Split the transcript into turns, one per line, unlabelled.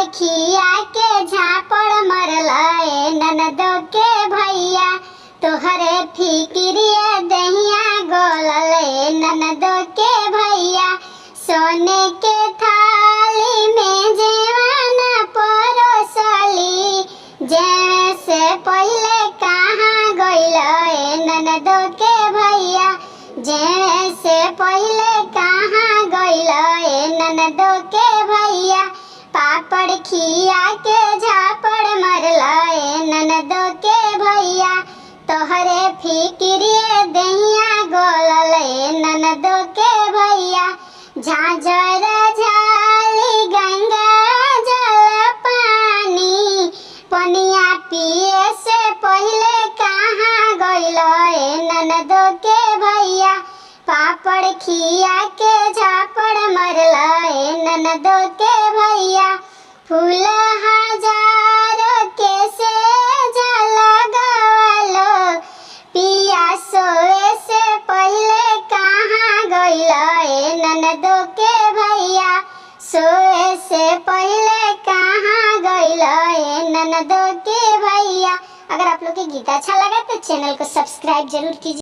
पापड़ खिया के झापड़ मरला ए ननदो के भैया, तोहरे फिक्रिया दहिया गोलल ए ननदो के भैया। सोने के थाली में जेवाना परोसली, जेवे से पहले कहाँ गइल ए ननदो के भैया, जेवे से पहले कहाँ गइल ए ननदो के भैया। पापड़ खिया के झापड़ मरला ए ननदो के भैया, तोहरे फिक्रिया दहिया गोलल ए ननदो के भैया। झांझर झाली गंगा जल पानी, पनिया पिए से पहले कहाँ गइल ए ननदो के भैया। पापड़ खिया के झापड़ मरला ए ननदो के भैया। फूल हजारों के से लगवालो, पिया सोए से पहले कहाँ गइल ए ननदो के भैया, सोए से पहले कहाँ गइल ए ननदो के भैया। अगर आप लोग के गीत अच्छा लगा तो चैनल को सब्सक्राइब जरूर कीजिए।